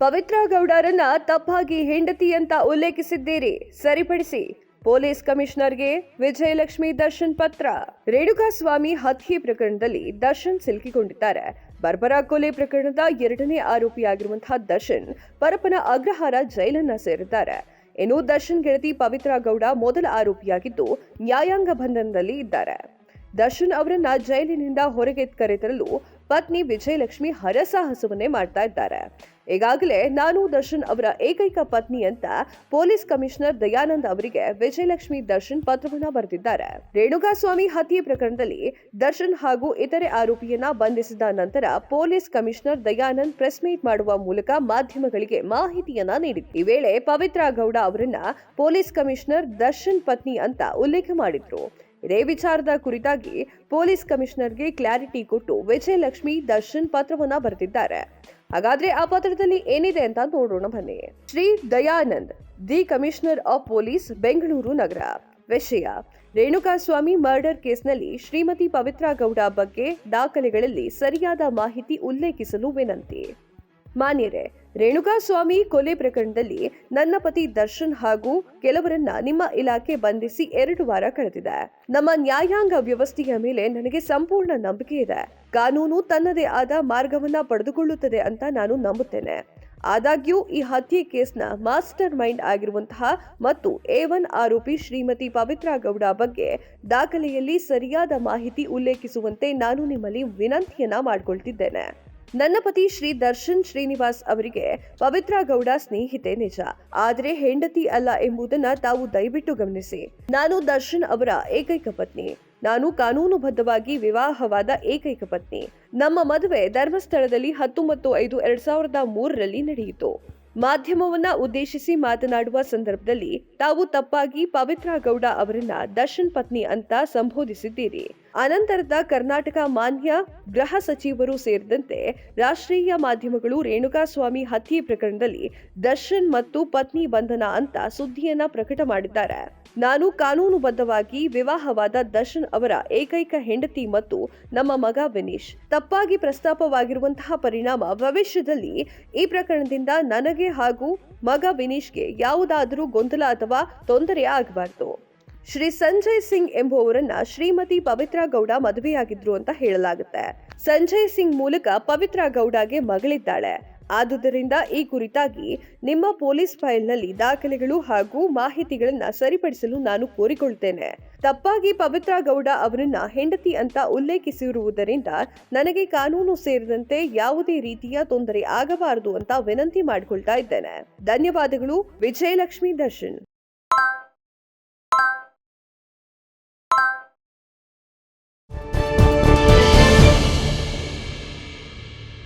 ಪವಿತ್ರ ಗೌಡರನ್ನ ತಪ್ಪಾಗಿ ಹೆಂಡತಿ ಅಂತ ಉಲ್ಲೇಖಿಸಿದ್ದೀರಿ, ಸರಿಪಡಿಸಿ. ಪೊಲೀಸ್ ಕಮಿಷನರ್ಗೆ ವಿಜಯಲಕ್ಷ್ಮಿ ದರ್ಶನ್ ಪತ್ರ. ರೇಣುಕಾಸ್ವಾಮಿ ಹತ್ಯೆ ಪ್ರಕರಣದಲ್ಲಿ ದರ್ಶನ್ ಸಿಲುಕಿಕೊಂಡಿದ್ದಾರೆ. ಬರ್ಬರಾ ಕೊಲೆ ಪ್ರಕರಣದ 2ನೇ ಆರೋಪಿಯಾಗಿರುವಂತಹ ದರ್ಶನ್ ಪರಪ್ಪನ ಅಗ್ರಹಾರ ಜೈಲನ್ನ ಸೇರಿದ್ದಾರೆ. ಇನ್ನು ದರ್ಶನ್ ಗೆಳತಿ ಪವಿತ್ರ ಗೌಡ ಮೊದಲ ಆರೋಪಿಯಾಗಿದ್ದು ನ್ಯಾಯಾಂಗ ಬಂಧನದಲ್ಲಿ ಇದ್ದಾರೆ. ದರ್ಶನ್ ಅವರನ್ನ ಜೈಲಿನಿಂದ ಹೊರಗೆ ಕರೆತರಲು ಪತ್ನಿ ವಿಜಯಲಕ್ಷ್ಮಿ ಹರಸಾಹಸವನ್ನೇ ಮಾಡ್ತಾ ಇದ್ದಾರೆ. ಈಗಾಗಲೇ ನಾನು ದರ್ಶನ್ ಅವರ ಏಕೈಕ ಪತ್ನಿ ಅಂತ ಪೊಲೀಸ್ ಕಮಿಷನರ್ ದಯಾನಂದ್ ಅವರಿಗೆ ವಿಜಯಲಕ್ಷ್ಮಿ ದರ್ಶನ್ ಪತ್ರವನ್ನ ಬರೆದಿದ್ದಾರೆ. ರೇಣುಕಾಸ್ವಾಮಿ ಹತ್ಯೆ ಪ್ರಕರಣದಲ್ಲಿ ದರ್ಶನ್ ಹಾಗೂ ಇತರೆ ಆರೋಪಿಯನ್ನ ಬಂಧಿಸಿದ ನಂತರ police commissioner Dayanand press meet ಮಾಡುವ ಮೂಲಕ ಮಾಧ್ಯಮಗಳಿಗೆ ಮಾಹಿತಿಯನ್ನ ನೀಡಿದ್ರು. ಈ ವೇಳೆ ಪವಿತ್ರ ಗೌಡ ಅವರನ್ನ ಪೊಲೀಸ್ ಕಮಿಷನರ್ ದರ್ಶನ್ ಪತ್ನಿ ಅಂತ ಉಲ್ಲೇಖ ಮಾಡಿದ್ರು. ಇದೇ ವಿಚಾರದ ಕುರಿತಾಗಿ ಪೊಲೀಸ್ ಕಮಿಷನರ್ಗೆ ಕ್ಲಾರಿಟಿ ಕೊಟ್ಟು ವಿಜಯಲಕ್ಷ್ಮಿ ದರ್ಶನ್ ಪತ್ರವನ್ನ ಬರೆದಿದ್ದಾರೆ. ಹಾಗಾದ್ರೆ ಆ ಪತ್ರದಲ್ಲಿ ಏನಿದೆ ಅಂತ ನೋಡೋಣ ಬನ್ನಿ. Shri Dayanand, the commissioner of police, Bengaluru ನಗರ. ವಿಷಯ: ರೇಣುಕಾಸ್ವಾಮಿ ಮರ್ಡರ್ ಕೇಸ್ನಲ್ಲಿ ಶ್ರೀಮತಿ ಪವಿತ್ರ ಗೌಡ ಬಗ್ಗೆ ದಾಖಲೆಗಳಲ್ಲಿ ಸರಿಯಾದ ಮಾಹಿತಿ ಉಲ್ಲೇಖಿಸಲು ವಿನಂತಿ. ಮಾನ್ಯರೇ, ರೇಣುಕಾಸ್ವಾಮಿ ಕೊಲೆ ಪ್ರಕರಣದಲ್ಲಿ ನನ್ನ ಪತಿ ದರ್ಶನ್ ಹಾಗೂ ಕೆಲವರನ್ನ ನಿಮ್ಮ ಇಲಾಖೆ ಬಂಧಿಸಿ 2 ವಾರ ಕಳೆದಿದೆ. ನಮ್ಮ ನ್ಯಾಯಾಂಗ ವ್ಯವಸ್ಥೆಯ ಮೇಲೆ ನನಗೆ ಸಂಪೂರ್ಣ ನಂಬಿಕೆ ಇದೆ. ಕಾನೂನು ತನ್ನದೇ ಆದ ಮಾರ್ಗವನ್ನ ಪಡೆದುಕೊಳ್ಳುತ್ತದೆ ಅಂತ ನಾನು ನಂಬುತ್ತೇನೆ. ಆದಾಗ್ಯೂ ಈ ಹತ್ಯೆ ಕೇಸ್ನ ಮಾಸ್ಟರ್ ಮೈಂಡ್ ಆಗಿರುವಂತಹ ಮತ್ತು A1 ಆರೋಪಿ ಶ್ರೀಮತಿ ಪವಿತ್ರ ಗೌಡ ಬಗ್ಗೆ ದಾಖಲೆಯಲ್ಲಿ ಸರಿಯಾದ ಮಾಹಿತಿ ಉಲ್ಲೇಖಿಸುವಂತೆ ನಾನು ನಿಮ್ಮಲ್ಲಿ ವಿನಂತಿಯನ್ನ ಮಾಡಿಕೊಳ್ತಿದ್ದೇನೆ. ನನ್ನ ಪತಿ ಶ್ರೀ ದರ್ಶನ್ ಶ್ರೀನಿವಾಸ್ ಅವರಿಗೆ ಪವಿತ್ರ ಗೌಡ ಸ್ನೇಹಿತೆ ನಿಜ, ಆದರೆ ಹೆಂಡತಿ ಅಲ್ಲ ಎಂಬುದನ್ನ ತಾವು ದಯವಿಟ್ಟು ಗಮನಿಸಿ. ನಾನು ದರ್ಶನ್ ಅವರ ಏಕೈಕ ಪತ್ನಿ. ನಾನು ಕಾನೂನುಬದ್ಧವಾಗಿ ವಿವಾಹವಾದ ಏಕೈಕ ಪತ್ನಿ. ನಮ್ಮ ಮದುವೆ ಧರ್ಮಸ್ಥಳದಲ್ಲಿ 19/5/2003 ನಡೆಯಿತು. ಮಾಧ್ಯಮವನ್ನ ಉದ್ದೇಶಿಸಿ ಮಾತನಾಡುವ ಸಂದರ್ಭದಲ್ಲಿ ತಾವು ತಪ್ಪಾಗಿ ಪವಿತ್ರ ಗೌಡ ಅವರನ್ನ ದರ್ಶನ್ ಪತ್ನಿ ಅಂತ ಸಂಬೋಧಿಸಿದ್ದೀರಿ. ಅನಂತರದ ಕರ್ನಾಟಕ ಮಾನ್ಯ ಗೃಹ ಸಚಿವರು ಸೇರಿದಂತೆ ರಾಷ್ಟ್ರೀಯ ಮಾಧ್ಯಮಗಳು ರೇಣುಕಾಸ್ವಾಮಿ ಹತ್ಯೆ ಪ್ರಕರಣದಲ್ಲಿ ದರ್ಶನ್ ಮತ್ತು ಪತ್ನಿ ಬಂಧನ ಅಂತ ಸುದ್ದಿಯನ್ನ ಪ್ರಕಟ ಮಾಡಿದ್ದಾರೆ. ನಾನು ಕಾನೂನುಬದ್ಧವಾಗಿ ವಿವಾಹವಾದ ದರ್ಶನ್ ಅವರ ಏಕೈಕ ಹೆಂಡತಿ ಮತ್ತು ನಮ್ಮ ಮಗ ವಿನೀಶ್. ತಪ್ಪಾಗಿ ಪ್ರಸ್ತಾಪವಾಗಿರುವಂತಹ ಪರಿಣಾಮ ಭವಿಷ್ಯದಲ್ಲಿ ಈ ಪ್ರಕರಣದಿಂದ ನನಗೆ ಹಾಗೂ ಮಗ ವಿನೀಶ್ಗೆ ಯಾವುದಾದರೂ ಗೊಂದಲ ಅಥವಾ ತೊಂದರೆ ಆಗಬಾರದು. ಶ್ರೀ ಸಂಜಯ್ ಸಿಂಗ್ ಎಂಬುವವರನ್ನ ಶ್ರೀಮತಿ ಪವಿತ್ರ ಗೌಡ ಮದುವೆಯಾಗಿದ್ರು ಅಂತ ಹೇಳಲಾಗುತ್ತೆ. ಸಂಜಯ್ ಸಿಂಗ್ ಮೂಲಕ ಪವಿತ್ರ ಗೌಡಗೆ ಮಗಳಿದ್ದಾಳೆ. ಆದುದರಿಂದ ಈ ಕುರಿತಾಗಿ ನಿಮ್ಮ ಪೊಲೀಸ್ ಫೈಲ್ನಲ್ಲಿ ದಾಖಲೆಗಳು ಹಾಗೂ ಮಾಹಿತಿಗಳನ್ನ ಸರಿಪಡಿಸಲು ನಾನು ಕೋರಿಕೊಳ್ತೇನೆ. ತಪ್ಪಾಗಿ ಪವಿತ್ರ ಗೌಡ ಅವರನ್ನ ಹೆಂಡತಿ ಅಂತ ಉಲ್ಲೇಖಿಸಿರುವುದರಿಂದ ನನಗೆ ಕಾನೂನು ಸೇರಿದಂತೆ ಯಾವುದೇ ರೀತಿಯ ತೊಂದರೆ ಆಗಬಾರದು ಅಂತ ವಿನಂತಿ ಮಾಡಿಕೊಳ್ತಾ ಇದ್ದೇನೆ. ಧನ್ಯವಾದಗಳು. ವಿಜಯಲಕ್ಷ್ಮಿ ದರ್ಶನ್.